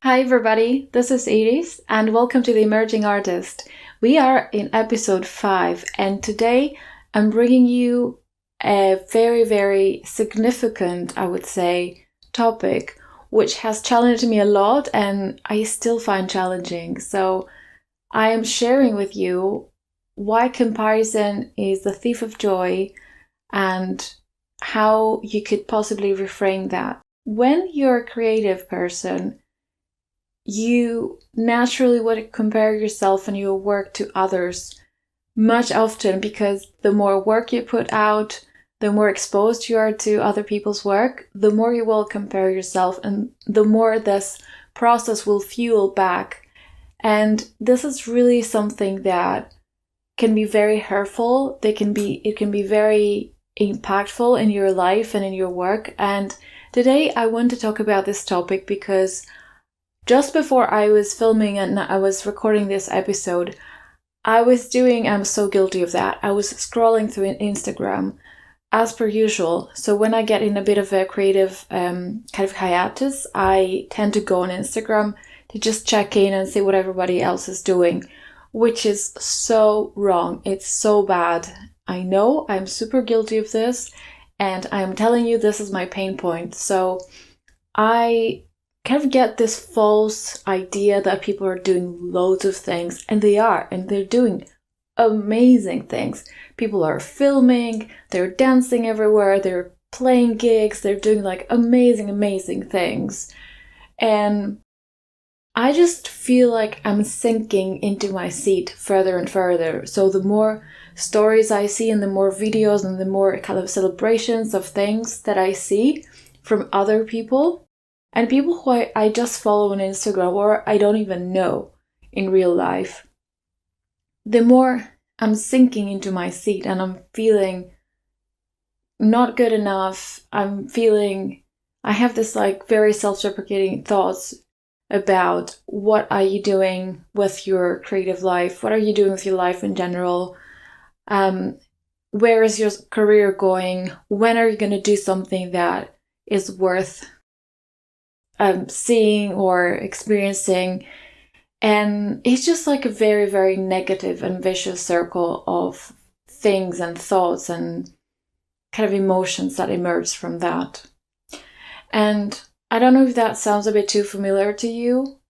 Hi everybody, this is Iris and welcome to the Emerging Artist. We are in episode 5 and today I'm bringing you a very significant, I would say, topic which has challenged me a lot and I still find challenging. So I am sharing with you why comparison is the thief of joy and how you could possibly reframe that. When you're a creative person, you naturally would compare yourself and your work to others much often because the more work you put out, the more exposed you are to other people's work, the more you will compare yourself and the more this process will fuel back. And this is really something that can be very hurtful. It can be very impactful in your life and in your work. And today I want to talk about this topic because just before I was filming and I was recording this episode, I'm so guilty of that. I was scrolling through Instagram as per usual. So when I get in a bit of a creative kind of hiatus, I tend to go on Instagram to just check in and see what everybody else is doing, which is so wrong. It's so bad. I know I'm super guilty of this and I'm telling you this is my pain point. So I kind of get this false idea that people are doing loads of things, and they're doing amazing things. People are filming, they're dancing everywhere, they're playing gigs, they're doing like amazing things. And I just feel like I'm sinking into my seat further and further. So the more stories I see and the more videos and the more kind of celebrations of things that I see from other people, and people who I just follow on Instagram or I don't even know in real life, the more I'm sinking into my seat and I'm feeling not good enough. I have this like very self-deprecating thoughts about what are you doing with your creative life? What are you doing with your life in general? Where is your career going? When are you going to do something that is worth seeing or experiencing? And it's just like a very negative and vicious circle of things and thoughts and kind of emotions that emerge from that. And I don't know if that sounds a bit too familiar to you.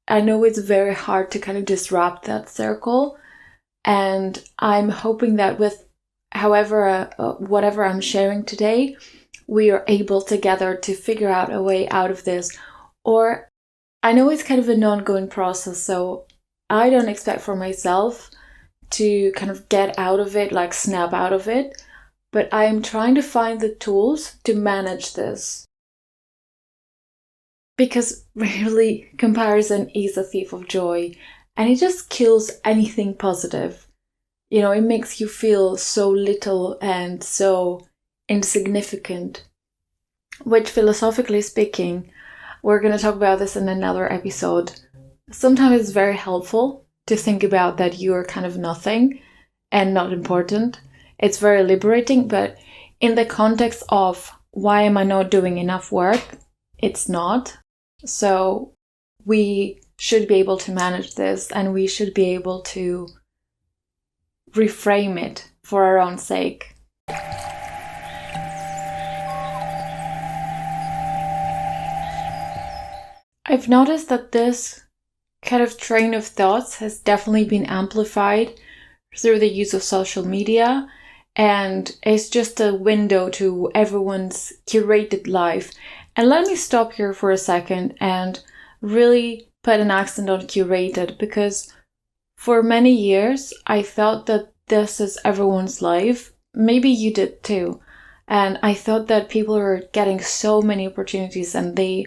I know it's very hard to kind of disrupt that circle, and I'm hoping that with whatever I'm sharing today, we are able together to figure out a way out of this. Or I know it's kind of an ongoing process, so I don't expect for myself to kind of get out of it, like snap out of it, but I'm trying to find the tools to manage this. Because really, comparison is a thief of joy, and it just kills anything positive. You know, it makes you feel so little and so insignificant, which philosophically speaking, we're going to talk about this in another episode. Sometimes it's very helpful to think about that you're kind of nothing and not important. It's very liberating, but in the context of why am I not doing enough work, it's not. So we should be able to manage this and we should be able to reframe it for our own sake. I've noticed that this kind of train of thoughts has definitely been amplified through the use of social media, and it's just a window to everyone's curated life. And let me stop here for a second and really put an accent on curated, because for many years I thought that this is everyone's life. Maybe you did too. And I thought that people are getting so many opportunities and they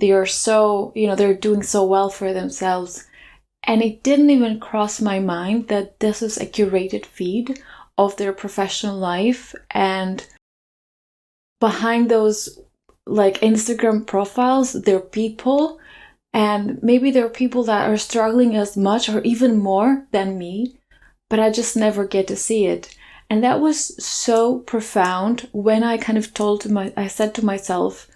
are so, they're doing so well for themselves. And it didn't even cross my mind that this is a curated feed of their professional life. And behind those like Instagram profiles, there are people. And maybe there are people that are struggling as much or even more than me, but I just never get to see it. And that was so profound when I kind of I said to myself,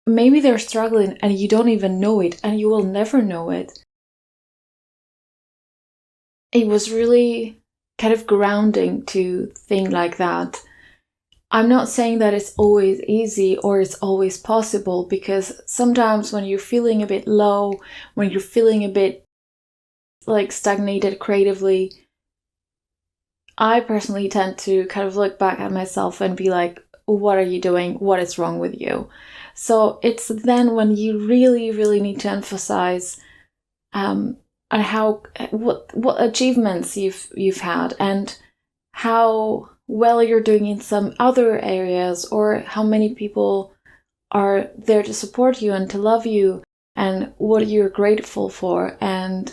maybe they're struggling and you don't even know it, and you will never know it. It was really kind of grounding to think like that. I'm not saying that it's always easy or it's always possible, because sometimes when you're feeling a bit low, when you're feeling a bit like stagnated creatively, I personally tend to kind of look back at myself and be like, what are you doing? What is wrong with you? So it's then when you really, really need to emphasize and what achievements you've had, and how well you're doing in some other areas, or how many people are there to support you and to love you, and what you're grateful for. And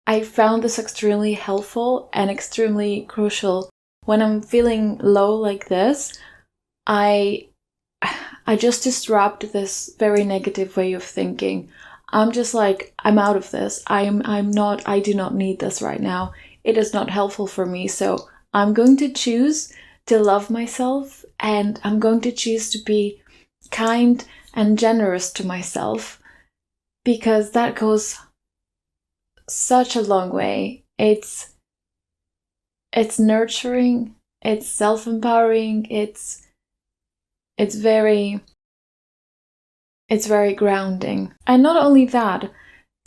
I found this extremely helpful and extremely crucial. When I'm feeling low like this, I just disrupt this very negative way of thinking. I'm just like, I'm out of this. I do not need this right now. It is not helpful for me. So I'm going to choose to love myself, and I'm going to choose to be kind and generous to myself, because that goes such a long way. It's nurturing, it's self-empowering, it's very grounding. And not only that,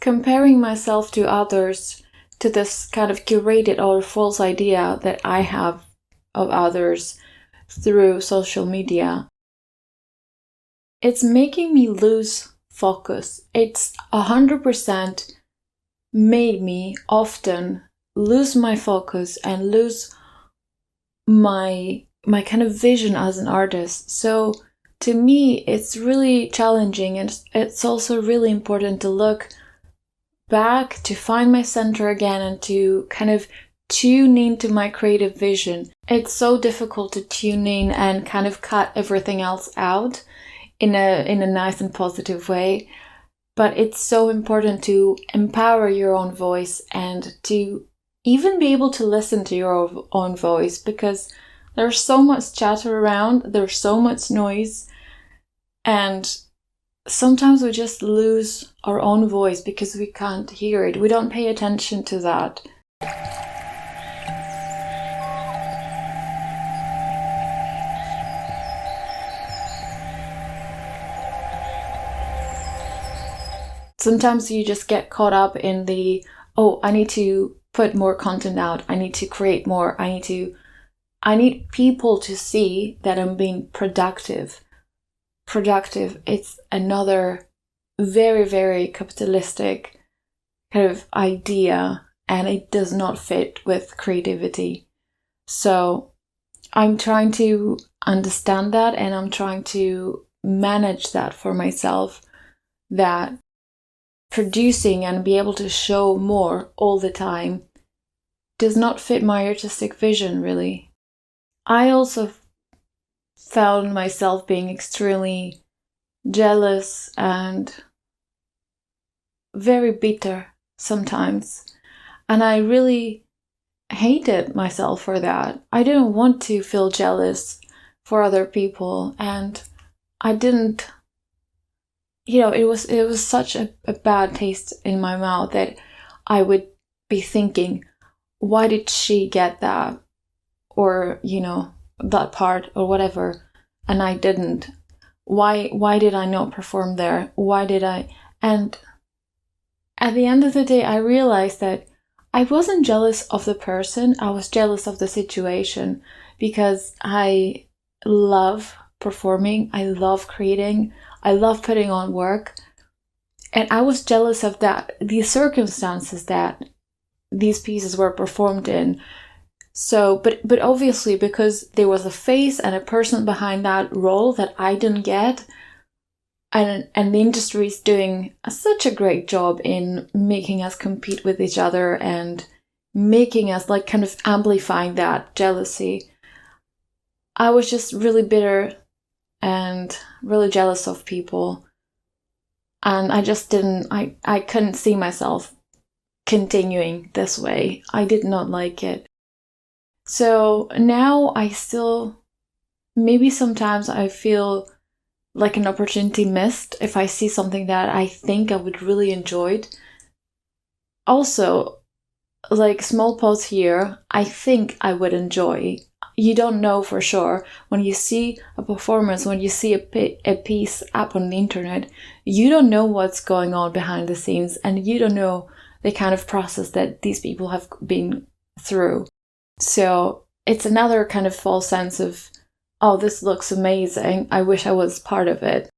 comparing myself to others, to this kind of curated or false idea that I have of others through social media, it's making me lose focus. It's 100% made me often lose my focus and lose my kind of vision as an artist. So to me, it's really challenging, and it's also really important to look back, to find my center again, and to kind of tune into my creative vision. It's so difficult to tune in and kind of cut everything else out in a nice and positive way. But it's so important to empower your own voice, and to even be able to listen to your own voice, because there's so much chatter around, there's so much noise, and sometimes we just lose our own voice because we can't hear it. We don't pay attention to that. Sometimes you just get caught up in the, oh, I need to put more content out, I need to create more, I need people to see that I'm being productive. It's another very, very capitalistic kind of idea, and it does not fit with creativity. So I'm trying to understand that, and I'm trying to manage that for myself, that producing and be able to show more all the time does not fit my artistic vision, really. I also found myself being extremely jealous and very bitter sometimes. And I really hated myself for that. I didn't want to feel jealous for other people, and I didn't, it was such a bad taste in my mouth that I would be thinking, why did she get that? Or, that part or whatever, and I didn't. Why did I not perform there? Why did I? And at the end of the day, I realized that I wasn't jealous of the person, I was jealous of the situation, because I love performing, I love creating, I love putting on work, and I was jealous of that, the circumstances that these pieces were performed in. So, but obviously, because there was a face and a person behind that role that I didn't get, and the industry is doing such a great job in making us compete with each other and making us like kind of amplifying that jealousy. I was just really bitter and really jealous of people, and I just didn't. I couldn't see myself continuing this way. I did not like it. So now I still, maybe sometimes I feel like an opportunity missed, if I see something that I think I would really enjoy it. Also, like small pause here, I think I would enjoy. You don't know for sure. When you see a performance, when you see a piece up on the internet, you don't know what's going on behind the scenes, and you don't know the kind of process that these people have been through. So it's another kind of false sense of, oh, this looks amazing, I wish I was part of it.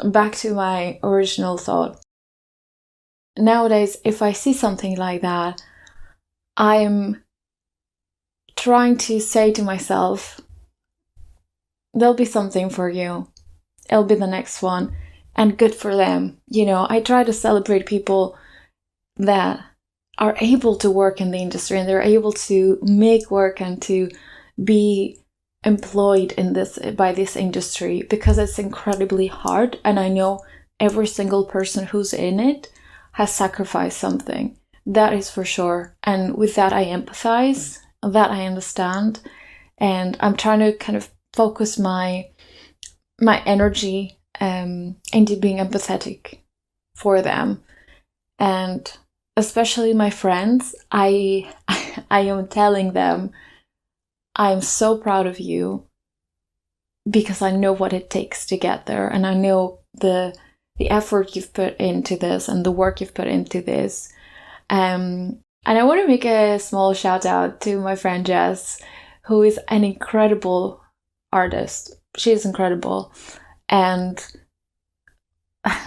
Back to my original thought. Nowadays, if I see something like that, I'm trying to say to myself, there'll be something for you. It'll be the next one. And good for them. You know, I try to celebrate people that are able to work in the industry and they're able to make work and to be employed in this by this industry, because it's incredibly hard. And I know every single person who's in it has sacrificed something. That is for sure. And with that, I empathize, that I understand. And I'm trying to kind of focus my energy into being empathetic for them. And especially my friends, I am telling them, I'm so proud of you, because I know what it takes to get there, and I know the effort you've put into this and the work you've put into this. And I want to make a small shout out to my friend Jess, who is an incredible artist. She is incredible. And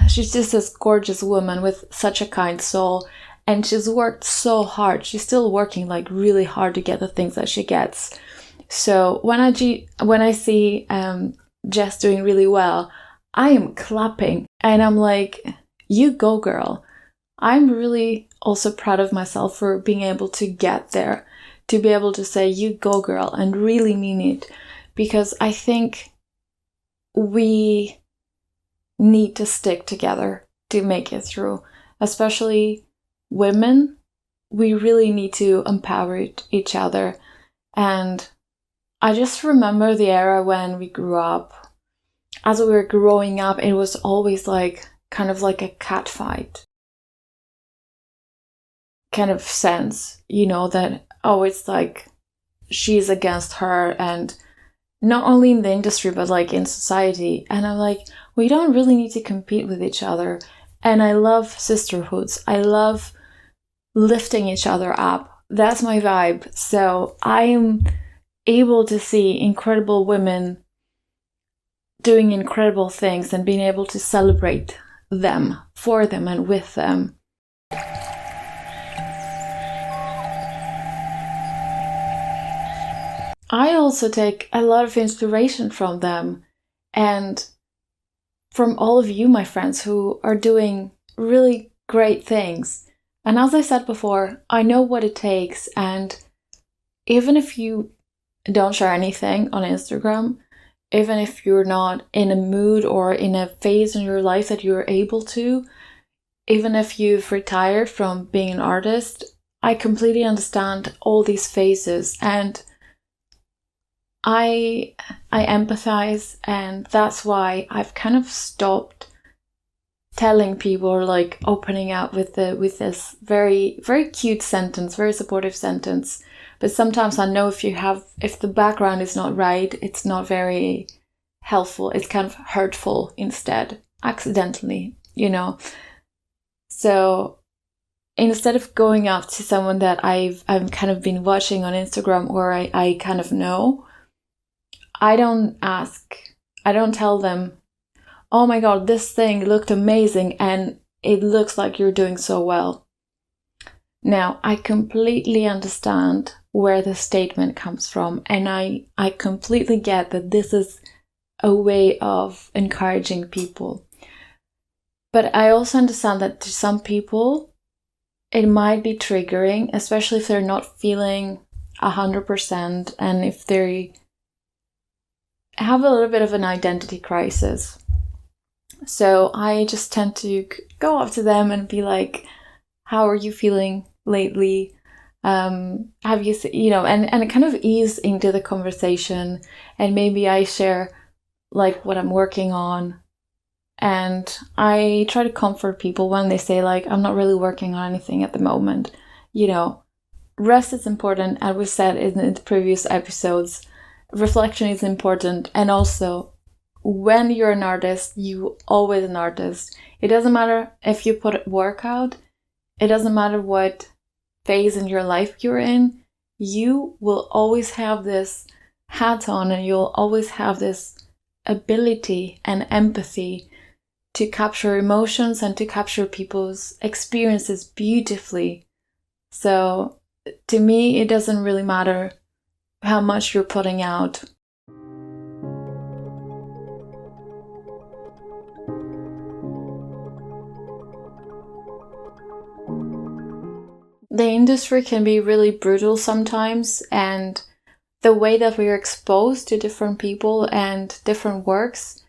she's just this gorgeous woman with such a kind soul. And she's worked so hard. She's still working like really hard to get the things that she gets. So when I see Jess doing really well, I am clapping. And I'm like, you go, girl. I'm really also proud of myself for being able to get there. To be able to say, you go, girl, and really mean it. Because I think we need to stick together to make it through. Especially women, we really need to empower each other. And I just remember the era when we grew up. As we were growing up, it was always like kind of like a cat fight kind of sense, you know, that, oh, it's like she's against her, and not only in the industry, but like in society. And I'm like, we don't really need to compete with each other. And I love sisterhoods. I love lifting each other up. That's my vibe. So I am able to see incredible women doing incredible things and being able to celebrate them, for them, and with them. I also take a lot of inspiration from them and from all of you, my friends, who are doing really great things. And as I said before, I know what it takes. And even if you don't share anything on Instagram, even if you're not in a mood or in a phase in your life that you're able to, even if you've retired from being an artist, I completely understand all these phases. And I empathize, and that's why I've kind of stopped telling people, or like opening up with this very, very cute sentence, very supportive sentence. But sometimes I know if the background is not right, it's not very helpful. It's kind of hurtful instead, accidentally, you know. So instead of going up to someone that I've kind of been watching on Instagram, or I kind of know, I don't ask. I don't tell them, oh my god, this thing looked amazing and it looks like you're doing so well. Now, I completely understand where the statement comes from, and I completely get that this is a way of encouraging people. But I also understand that to some people, it might be triggering, especially if they're not feeling 100% and if they have a little bit of an identity crisis. So I just tend to go up to them and be like, how are you feeling lately? Have you, and kind of ease into the conversation. And maybe I share like what I'm working on. And I try to comfort people when they say like, I'm not really working on anything at the moment. You know, rest is important, as we said in the previous episodes. Reflection is important. And also, when you're an artist, you always an artist. It doesn't matter if you put work out. It doesn't matter what phase in your life you're in. You will always have this hat on, and you'll always have this ability and empathy to capture emotions and to capture people's experiences beautifully. So to me, it doesn't really matter how much you're putting out. The industry can be really brutal sometimes, and the way that we are exposed to different people and different works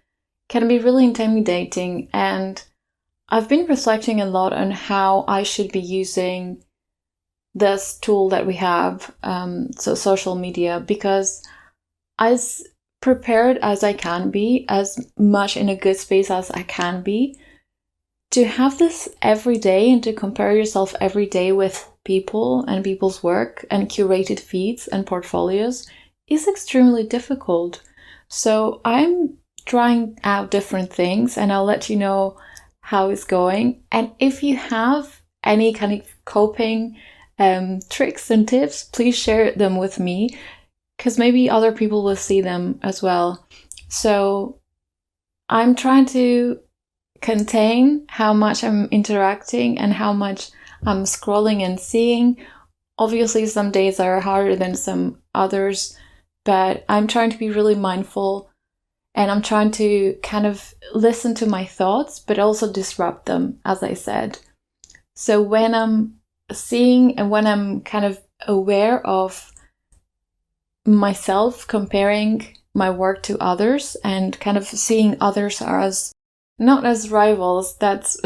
can be really intimidating. And I've been reflecting a lot on how I should be using this tool that we have, so social media, because as prepared as I can be, as much in a good space as I can be, to have this every day and to compare yourself every day with people and people's work and curated feeds and portfolios is extremely difficult. So I'm trying out different things, and I'll let you know how it's going. And if you have any kind of coping tricks and tips, please share them with me, because maybe other people will see them as well. So I'm trying to contain how much I'm interacting and how much I'm scrolling and seeing. Obviously, some days are harder than some others, but I'm trying to be really mindful, and I'm trying to kind of listen to my thoughts, but also disrupt them, as I said. So when I'm seeing and when I'm kind of aware of myself comparing my work to others and kind of seeing others as not as rivals, that's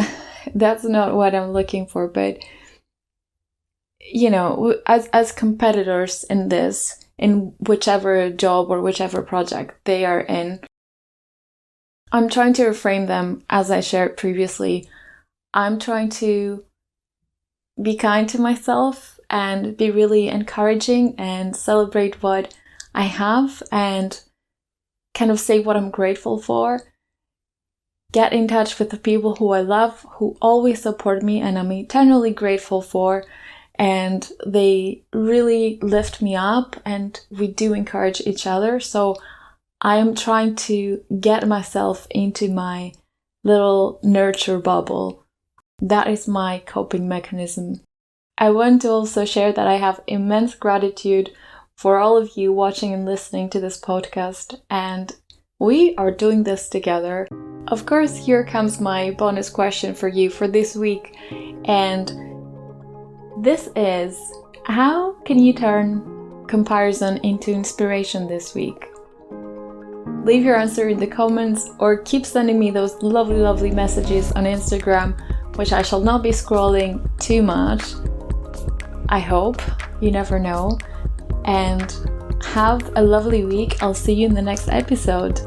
not what I'm looking for, but you know, as competitors in this, in whichever job or whichever project they are in, I'm trying to reframe them, as I shared previously. I'm trying to be kind to myself and be really encouraging and celebrate what I have and kind of say what I'm grateful for. Get in touch with the people who I love, who always support me and I'm eternally grateful for. And they really lift me up, and we do encourage each other. So I am trying to get myself into my little nurture bubble. That is my coping mechanism. I want to also share that I have immense gratitude for all of you watching and listening to this podcast, and we are doing this together. Of course, here comes my bonus question for you for this week, and this is: how can you turn comparison into inspiration this week? Leave your answer in the comments, or keep sending me those lovely messages on Instagram, which I shall not be scrolling too much. I hope. You never know. And have a lovely week. I'll see you in the next episode.